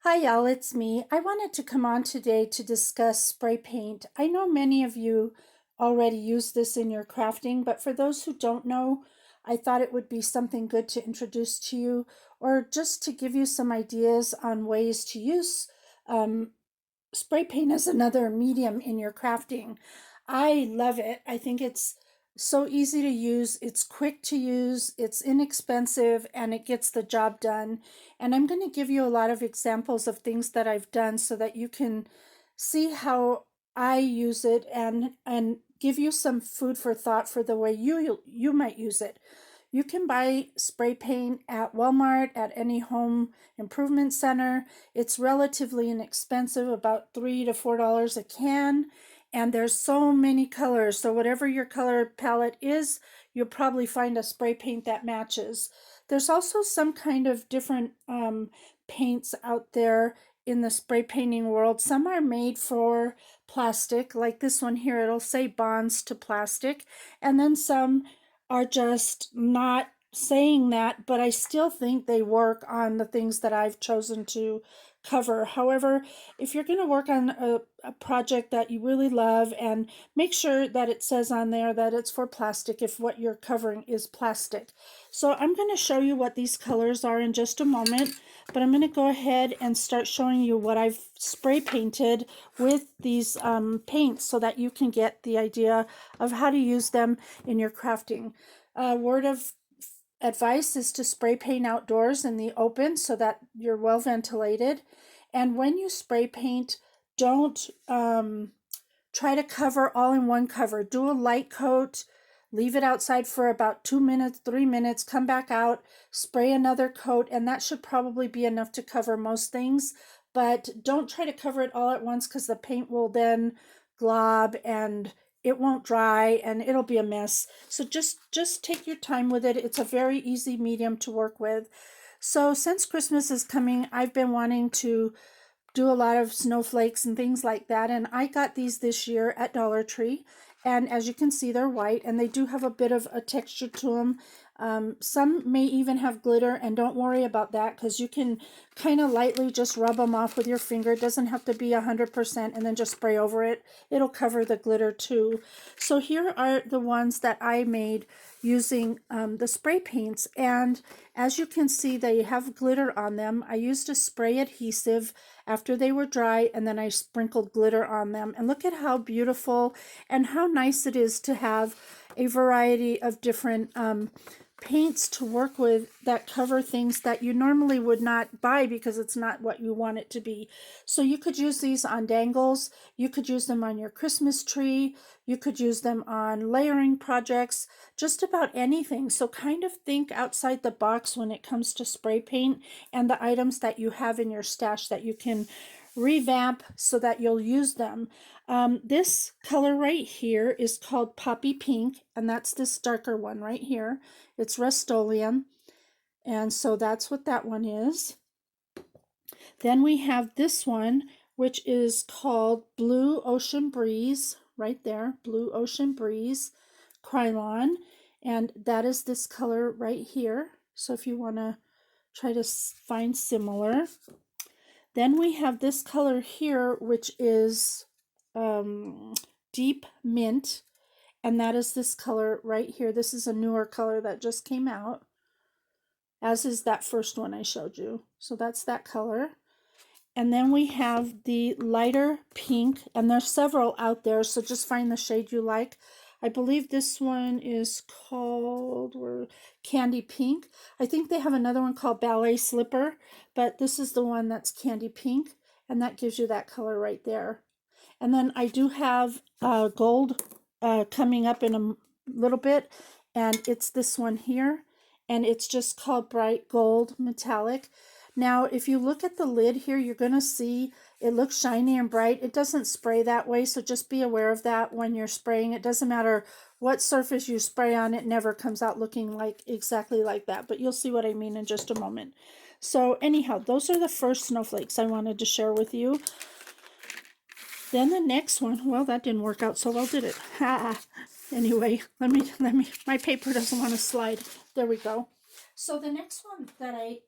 Hi y'all, it's me. I wanted to come on today to discuss spray paint. I know many of you already use this in your crafting, but for those who don't know, I thought it would be something good to introduce to you or just to give you some ideas on ways to use um, spray paint as another medium in your crafting. I love it. I think it's so easy to use, it's quick to use, it's inexpensive, and it gets the job done. And I'm going to give you a lot of examples of things that I've done so that you can see how I use it and give you some food for thought for the way you might use it. You can buy spray paint at Walmart, at any home improvement center. It's relatively inexpensive, about $3 to $4 a can. And there's so many colors. So whatever your color palette is, you'll probably find a spray paint that matches. There's also some kind of different paints out there in the spray painting world. Some are made for plastic, like this one here, it'll say bonds to plastic. And then some are just not saying that, but I still think they work on the things that I've chosen to cover. However, if you're going to work on a project that you really love, and make sure that it says on there that it's for plastic if what you're covering is plastic. So I'm going to show you what these colors are in just a moment, but I'm going to go ahead and start showing you what I've spray painted with these paints so that you can get the idea of how to use them in your crafting. Word of advice is to spray paint outdoors in the open so that you're well ventilated. And when you spray paint, don't try to cover all in one cover. Do a light coat, leave it outside for about 2 minutes, 3 minutes, come back out, spray another coat, and that should probably be enough to cover most things. But don't try to cover it all at once because the paint will then glob and it won't dry and it'll be a mess. So just take your time with it. It's a very easy medium to work with. So since Christmas is coming, I've been wanting to do a lot of snowflakes and things like that, and I got these this year at Dollar Tree, and as you can see, they're white and they do have a bit of a texture to them. Some may even have glitter, and don't worry about that because you can kind of lightly just rub them off with your finger. It doesn't have to be 100% and then just spray over it. It'll cover the glitter too. So here are the ones that I made using the spray paints, and as you can see, they have glitter on them. I used a spray adhesive after they were dry, and then I sprinkled glitter on them. And look at how beautiful and how nice it is to have a variety of different paints to work with that cover things that you normally would not buy because it's not what you want it to be. So you could use these on dangles, you could use them on your Christmas tree, you could use them on layering projects, just about anything. So kind of think outside the box when it comes to spray paint and the items that you have in your stash that you can revamp so that you'll use them. This color right here is called Poppy Pink, and that's this darker one right here. It's Rust-Oleum, and so that's what that one is. Then we have this one, which is called Blue Ocean Breeze, right there, Blue Ocean Breeze Krylon, and that is this color right here. So if you want to try to find similar. Then we have this color here, which is Deep Mint, and that is this color right here. This is a newer color that just came out, as is that first one I showed you. So that's that color. And then we have the lighter pink, and there's several out there, so just find the shade you like. I believe this one is called Candy Pink. I think they have another one called Ballet Slipper, but this is the one that's Candy Pink, and that gives you that color right there. And then I do have gold coming up in a little bit, and it's this one here, and it's just called Bright Gold Metallic. Now, if you look at the lid here, you're going to see it looks shiny and bright. It doesn't spray that way, so just be aware of that when you're spraying. It doesn't matter what surface you spray on, it never comes out looking like exactly like that, but you'll see what I mean in just a moment. So anyhow, those are the first snowflakes I wanted to share with you. Then the next one, well, that didn't work out so well, did it? Anyway, my paper doesn't want to slide. There we go. So the next one that I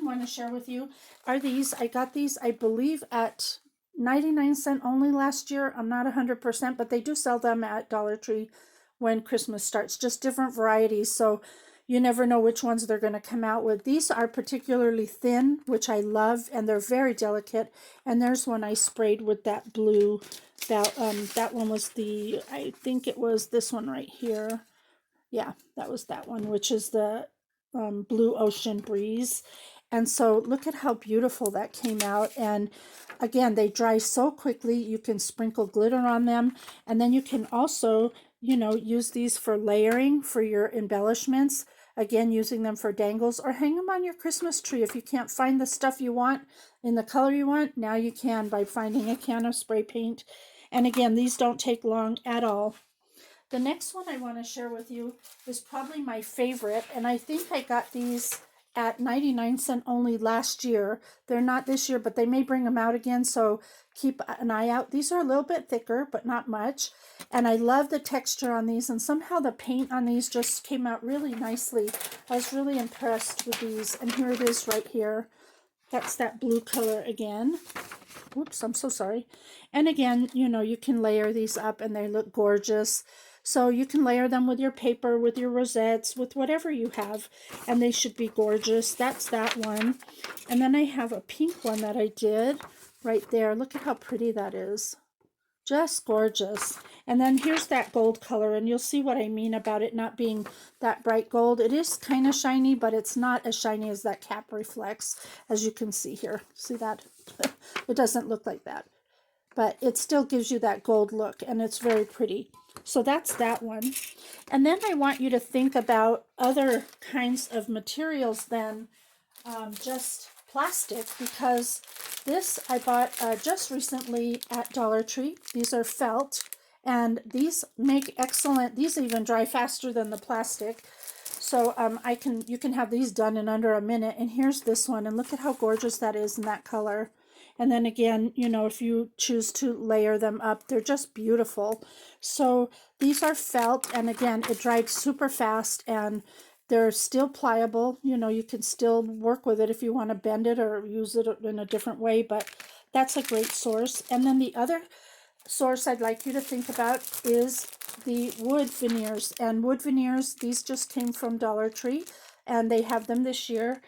want to share with you are these. I got these, I believe, at 99 cents only last year. I'm not 100%, but they do sell them at Dollar Tree when Christmas starts, just different varieties. So you never know which ones they're going to come out with. These are particularly thin, which I love, and they're very delicate. And there's one I sprayed with that blue. That one was I think it was this one right here. Yeah, that was that one, which is the Blue Ocean Breeze. And so look at how beautiful that came out. And again, they dry so quickly. You can sprinkle glitter on them. And then you can also, use these for layering for your embellishments. Again, using them for dangles, or hang them on your Christmas tree. If you can't find the stuff you want in the color you want, now you can by finding a can of spray paint. And again, these don't take long at all. The next one I want to share with you is probably my favorite, and I think I got these at 99 cents only last year. They're not this year, but they may bring them out again, so keep an eye out. These are a little bit thicker, but not much, and I love the texture on these, and somehow the paint on these just came out really nicely. I was really impressed with these, and here it is right here. That's that blue color again. Oops, I'm so sorry. And again, you can layer these up and they look gorgeous. So you can layer them with your paper, with your rosettes, with whatever you have, and they should be gorgeous. That's that one. And then I have a pink one that I did right there. Look at how pretty that is. Just gorgeous. And then here's that gold color, and you'll see what I mean about it not being that bright gold. It is kind of shiny, but it's not as shiny as that cap reflects, as you can see here. See that? It doesn't look like that, but it still gives you that gold look, and it's very pretty. So that's that one. And then I want you to think about other kinds of materials than just plastic, because this I bought just recently at Dollar Tree. These are felt, and these make excellent, these even dry faster than the plastic. So you can have these done in under a minute. And here's this one, and look at how gorgeous that is in that color. And then again, if you choose to layer them up, they're just beautiful. So these are felt, and again, it dried super fast, and they're still pliable. You can still work with it if you want to bend it or use it in a different way, but that's a great source. And then the other source I'd like you to think about is the wood veneers. And wood veneers, these just came from Dollar Tree, and they have them this year.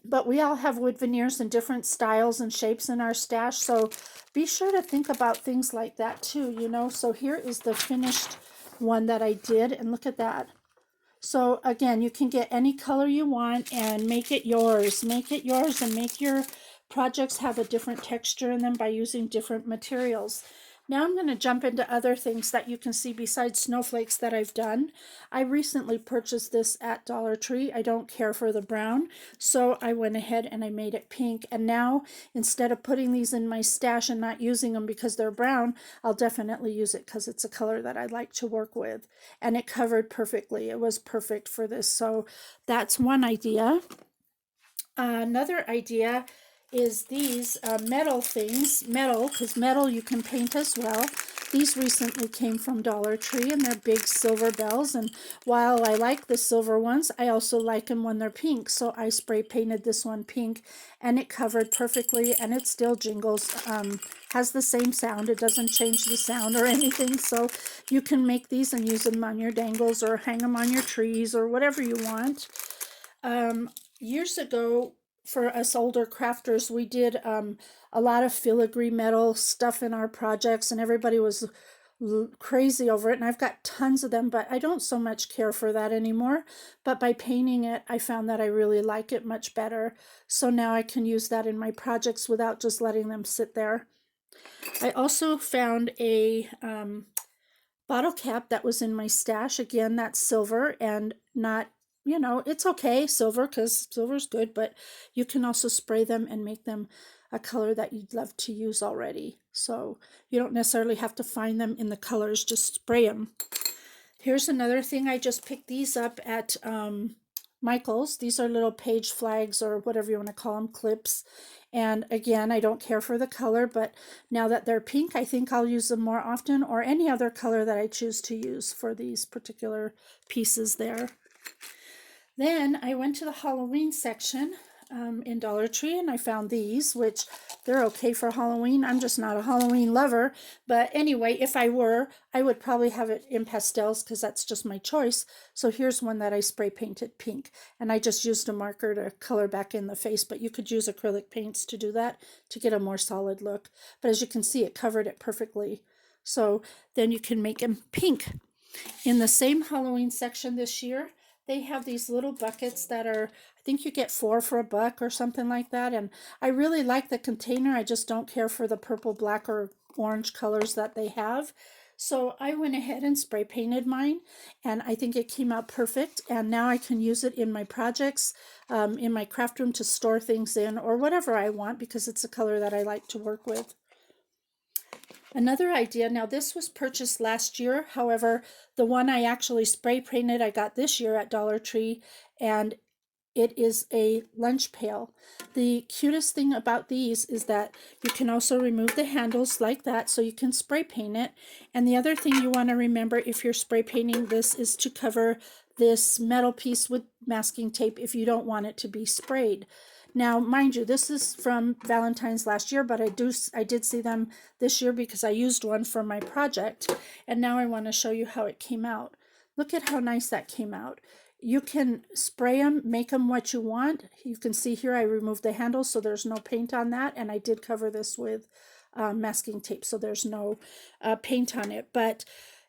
But we all have wood veneers in different styles and shapes in our stash, so be sure to think about things like that too, So here is the finished one that I did, and look at that. So again, you can get any color you want and make it yours. Make it yours and make your projects have a different texture in them by using different materials. Now I'm going to jump into other things that you can see besides snowflakes that I've done. I recently purchased this at Dollar Tree. I don't care for the brown, so I went ahead and I made it pink. And now, instead of putting these in my stash and not using them because they're brown, I'll definitely use it because it's a color that I like to work with. And it covered perfectly. It was perfect for this. So that's one idea. Another idea is these metal things, because metal you can paint as well. These recently came from Dollar Tree, and they're big silver bells, and while I like the silver ones, I also like them when they're pink, so I spray painted this one pink, and it covered perfectly, and it still jingles, has the same sound. It doesn't change the sound or anything, so you can make these and use them on your dangles or hang them on your trees or whatever you want. Years ago, for us older crafters, we did a lot of filigree metal stuff in our projects, and everybody was crazy over it, and I've got tons of them, but I don't so much care for that anymore. But by painting it, I found that I really like it much better, so now I can use that in my projects without just letting them sit there. I also found a bottle cap that was in my stash. Again, that's silver, and not, it's okay, silver, because silver's good, but you can also spray them and make them a color that you'd love to use already. So you don't necessarily have to find them in the colors, just spray them. Here's another thing. I just picked these up at Michael's. These are little page flags, or whatever you want to call them, clips. And again, I don't care for the color, but now that they're pink, I think I'll use them more often, or any other color that I choose to use for these particular pieces there. Then I went to the Halloween section in Dollar Tree, and I found these, which they're okay for Halloween. I'm just not a Halloween lover. But anyway, if I were, I would probably have it in pastels because that's just my choice. So here's one that I spray painted pink. And I just used a marker to color back in the face. But you could use acrylic paints to do that to get a more solid look. But as you can see, it covered it perfectly. So then you can make them pink. In the same Halloween section this year, they have these little buckets that are, I think you get 4 for $1 or something like that. And I really like the container. I just don't care for the purple, black, or orange colors that they have. So I went ahead and spray painted mine, and I think it came out perfect. And now I can use it in my projects, in my craft room to store things in, or whatever I want, because it's a color that I like to work with. Another idea, now this was purchased last year, however, the one I actually spray painted I got this year at Dollar Tree, and it is a lunch pail. The cutest thing about these is that you can also remove the handles like that, so you can spray paint it. And the other thing you want to remember if you're spray painting this is to cover this metal piece with masking tape if you don't want it to be sprayed. Now, mind you, this is from Valentine's last year, but I did see them this year because I used one for my project. And now I want to show you how it came out. Look at how nice that came out. You can spray them, make them what you want. You can see here I removed the handle, so there's no paint on that. And I did cover this with masking tape, so there's no paint on it. But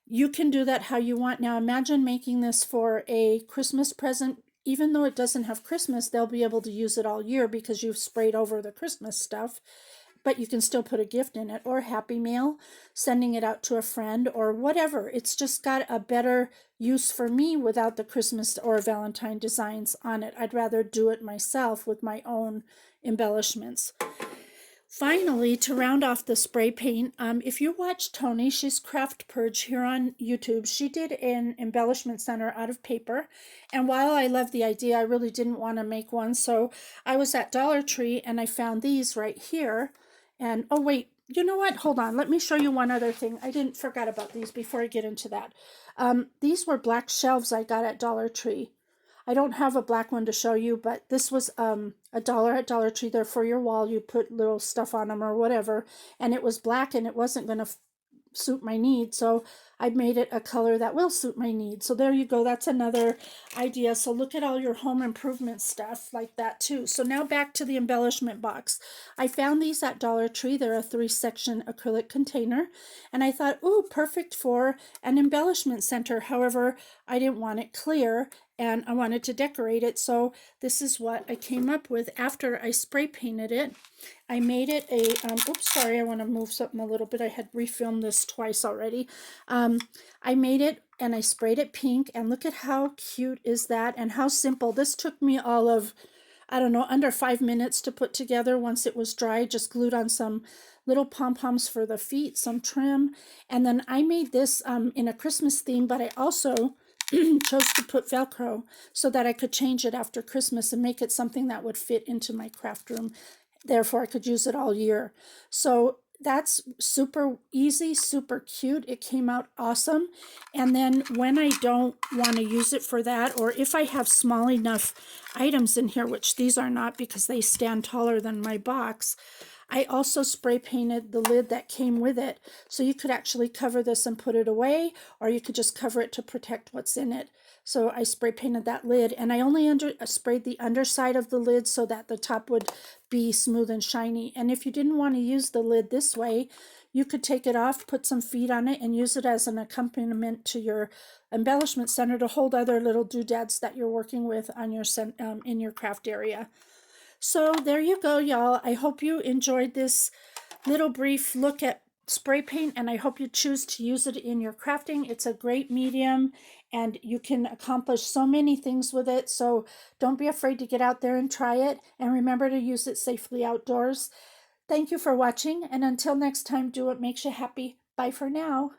you can do that how you want. Now imagine making this for a Christmas present. Even though it doesn't have Christmas, they'll be able to use it all year because you've sprayed over the Christmas stuff. But you can still put a gift in it, or Happy Mail, sending it out to a friend, or whatever. It's just got a better use for me without the Christmas or Valentine designs on it. I'd rather do it myself with my own embellishments. Finally, to round off the spray paint, if you watch Tony, she's Craft Purge here on YouTube, she did an embellishment center out of paper. And while I love the idea, I really didn't want to make one. So I was at Dollar Tree and I found these right here. And oh wait, you know what? Hold on. Let me show you one other thing. I didn't forget about these before I get into that. These were black shelves I got at Dollar Tree. I don't have a black one to show you, but this was $1 at Dollar Tree. They're for your wall. You put little stuff on them or whatever. And it was black and it wasn't going to suit my needs, so I made it a color that will suit my needs. So there you go. That's another idea. So look at all your home improvement stuff like that too. So now back to the embellishment box. I found these at Dollar Tree. They're a 3-section acrylic container, and I thought, ooh, perfect for an embellishment center. However, I didn't want it clear and I wanted to decorate it, so this is what I came up with after I spray painted it. I made it a, oops, sorry, I want to move something a little bit. I had refilmed this twice already. I made it and I sprayed it pink, and look at how cute is that and how simple. This took me all of, I don't know, under 5 minutes to put together once it was dry. Just glued on some little pom-poms for the feet, some trim, and then I made this in a Christmas theme, but I also chose to put Velcro so that I could change it after Christmas and make it something that would fit into my craft room. Therefore, I could use it all year. So that's super easy, super cute. It came out awesome. And then when I don't want to use it for that, or if I have small enough items in here, which these are not because they stand taller than my box, I also spray painted the lid that came with it. So you could actually cover this and put it away, or you could just cover it to protect what's in it. So I spray painted that lid, and I only sprayed the underside of the lid so that the top would be smooth and shiny. And if you didn't want to use the lid this way, you could take it off, put some feet on it, and use it as an accompaniment to your embellishment center to hold other little doodads that you're working with on your in your craft area. So there you go, y'all. I hope you enjoyed this little brief look at spray paint, and I hope you choose to use it in your crafting. It's a great medium, and you can accomplish so many things with it. So don't be afraid to get out there and try it, and remember to use it safely outdoors. Thank you for watching, and until next time, do what makes you happy. Bye for now.